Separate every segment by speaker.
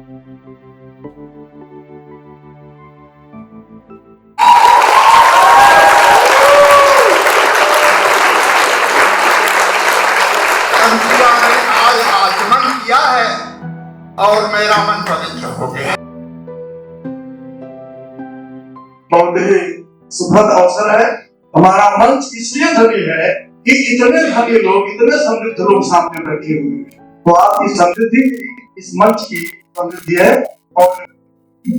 Speaker 1: आज आचमन किया है और मेरा मन पवित्र हो गया।
Speaker 2: बहुत ही सुखद अवसर है। हमारा मंच इसलिए धनी है कि इतने धनी लोग, इतने समृद्ध लोग सामने बैठे हुए हैं। तो आपकी समृद्धि, इस मंच की समृद्धि है। और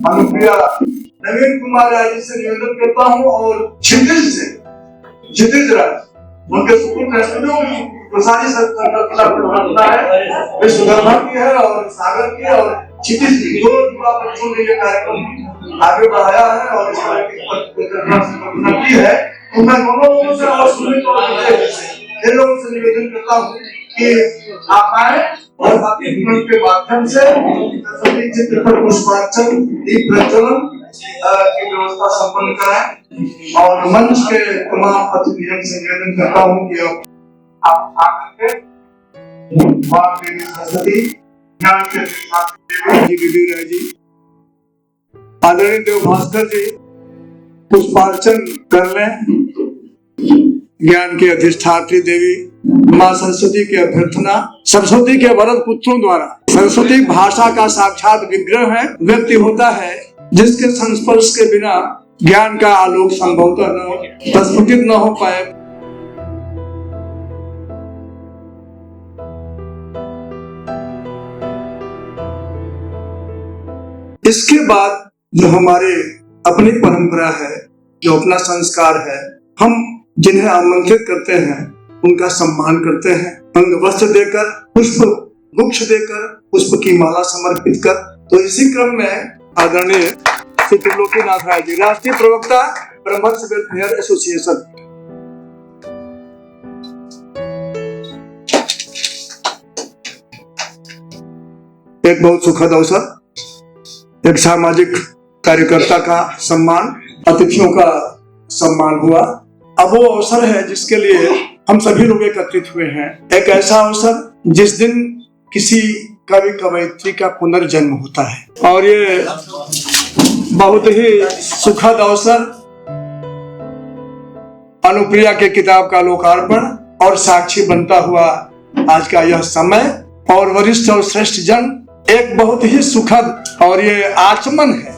Speaker 2: अनुप्रिया नवीन कुमार राय से निवेदन करता हूँ और क्षितिज राज उनके सुपुत्र प्रसारी संकल्पना है, वे सुधर्मा की है और सागर की और क्षितिज की, दो युवा बच्चों ने ये कार्यक्रम आगे बढ़ाया है और इस तरह की की है। तो मैं दोनों से और सुमित और इन लोगों से निवेदन करता हूँ कि आप आए और आपके जीवन के माध्यम से सभी चित्र पर पुष्पार्चन, दीप प्रज्वलन की व्यवस्था संपन्न कराएं। और मंच के तमाम अतिथियों से निवेदन करता हूँ कि आप आकर के मां देवी सरस्वती, ज्ञान के देवी राय जी, आदरणीय देव भास्कर जी पुष्पार्चन कर लें। ज्ञान की अधिष्ठात्री देवी मां सरस्वती की अभ्यर्थना, सरस्वती के वरद पुत्रों द्वारा, सरस्वती भाषा का साक्षात विग्रह है, व्यक्ति होता है जिसके संस्पर्श के बिना ज्ञान का आलोक संभवतः न प्रस्फुटित न हो पाए। इसके बाद जो हमारे अपनी परंपरा है, जो अपना संस्कार है, हम जिन्हें आमंत्रित करते हैं उनका सम्मान करते हैं, अंग वस्त्र देकर, पुष्प गुच्छ देकर, पुष्प की माला समर्पित कर। तो इसी क्रम में आदरणीय श्री त्रिलोकीनाथ राय जी, राष्ट्रीय प्रवक्ता ब्रह्मर्ष वेलफेयर एसोसिएशन, एक बहुत सुखद अवसर, एक सामाजिक कार्यकर्ता का सम्मान, अतिथियों का सम्मान हुआ। अब वो अवसर है जिसके लिए हम सभी लोग एकत्रित हुए हैं। एक ऐसा अवसर जिस दिन किसी कवि कवयित्री का पुनर्जन्म होता है और ये बहुत ही सुखद अवसर, अनुप्रिया के किताब का लोकार्पण और साक्षी बनता हुआ आज का यह समय और वरिष्ठ और श्रेष्ठ जन, एक बहुत ही सुखद और ये आचमन है।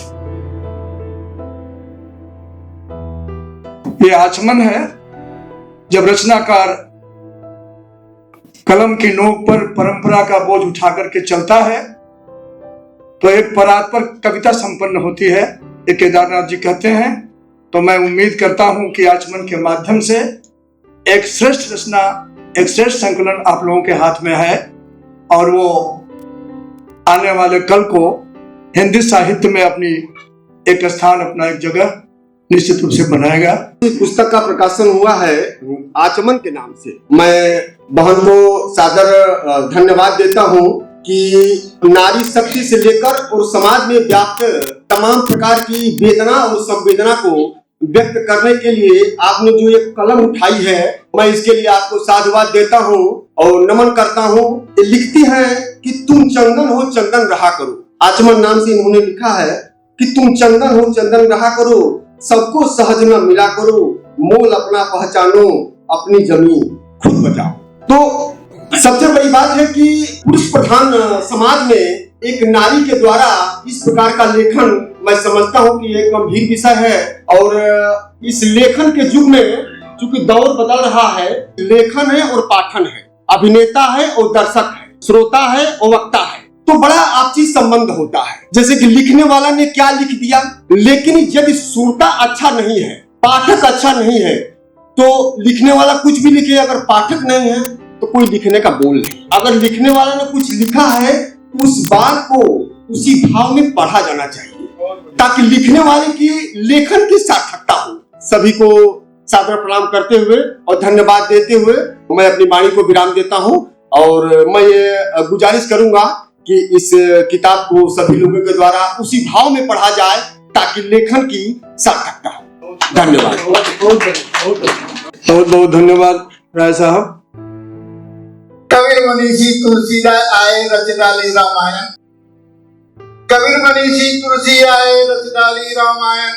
Speaker 2: ये आचमन है जब रचनाकार कलम की नोक पर परंपरा का बोझ उठा करके चलता है तो एक परात्पर कविता संपन्न होती है, ये केदारनाथ जी कहते हैं। तो मैं उम्मीद करता हूं कि आचमन के माध्यम से एक श्रेष्ठ रचना, एक श्रेष्ठ संकलन आप लोगों के हाथ में है और वो आने वाले कल को हिंदी साहित्य में अपनी एक स्थान, अपना एक जगह निश्चित रूप से बनाएगा।
Speaker 3: पुस्तक का प्रकाशन हुआ है आचमन के नाम से। मैं बहन को सादर धन्यवाद देता हूँ कि नारी शक्ति से लेकर और समाज में व्याप्त तमाम प्रकार की वेदना और संवेदना को व्यक्त करने के लिए आपने जो एक कलम उठाई है, मैं इसके लिए आपको साधुवाद देता हूँ और नमन करता हूँ। लिखती है कि तुम चंदन हो चंदन रहा करो। आचमन नाम से इन्होंने लिखा है कि तुम चंदन हो चंदन रहा करो, सबको सहज में मिला करो, मोल अपना पहचानो, अपनी जमीन खुद बचाओ। तो सबसे बड़ी बात है कि पुरुष प्रधान समाज में एक नारी के द्वारा इस प्रकार का लेखन, मैं समझता हूँ कि एक गंभीर विषय है। और इस लेखन के युग में चूंकि दौर बदल रहा है, लेखन है और पाठन है, अभिनेता है और दर्शक है, श्रोता है और वक्ता है, तो बड़ा आपसी संबंध होता है। जैसे कि लिखने वाला ने क्या लिख दिया, लेकिन यदि श्रोता अच्छा नहीं है, पाठक अच्छा नहीं है, तो लिखने वाला कुछ भी लिखे, अगर पाठक नहीं है तो कोई लिखने का बोल नहीं। अगर लिखने वाला ने कुछ लिखा है, उस बात को उसी भाव में पढ़ा जाना चाहिए ताकि लिखने वाले की लेखन की सार्थकता हो। सभी को सादर प्रणाम करते हुए और धन्यवाद देते हुए मैं अपनी वाणी को विराम देता हूं और मैं ये गुजारिश करूंगा कि इस किताब को सभी लोगों के द्वारा उसी भाव में पढ़ा जाए ताकि लेखन की सार्थकता हो। धन्यवाद।
Speaker 2: बहुत बहुत धन्यवाद राय साहब।
Speaker 1: कवि मनीषी तुलसीदास आए रच डाले रामायण, कबीर मनीषी तुलसी आए रस डाली रामायण,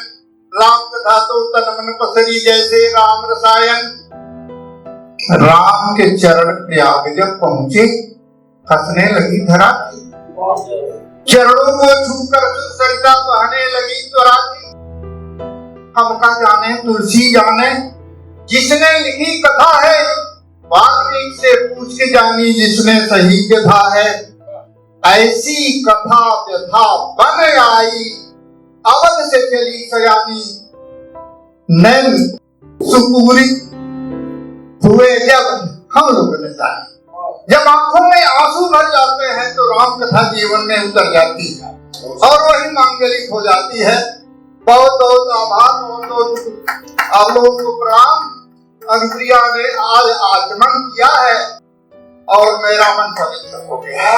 Speaker 1: राम कथा तो तन मन पसरी जैसे राम रसायन। राम के चरण प्रयाग जब पहुंचे हंसने लगी धरा थी, चरणों को छूकर सरिता बहने लगी त्वरा थी। हमका जाने तुलसी जाने जिसने लिखी कथा है, वाल्मीकि से पूछ के जानी जिसने सही व्यथा है। ऐसी कथा व्यथा बन आई अवध से चली सयानी, नैन सुपूरी हुए जब हम लोगों ने जानी। जब आंखों में आंसू भर जाते हैं तो राम कथा जीवन में उतर जाती है और वही मांगलिक हो जाती है। बहुत बहुत आभार, बहुत बहुत आप लोगों को प्रणाम। अनुप्रिया ने आज आचमन किया है और मेरा मन पवित्र हो गया।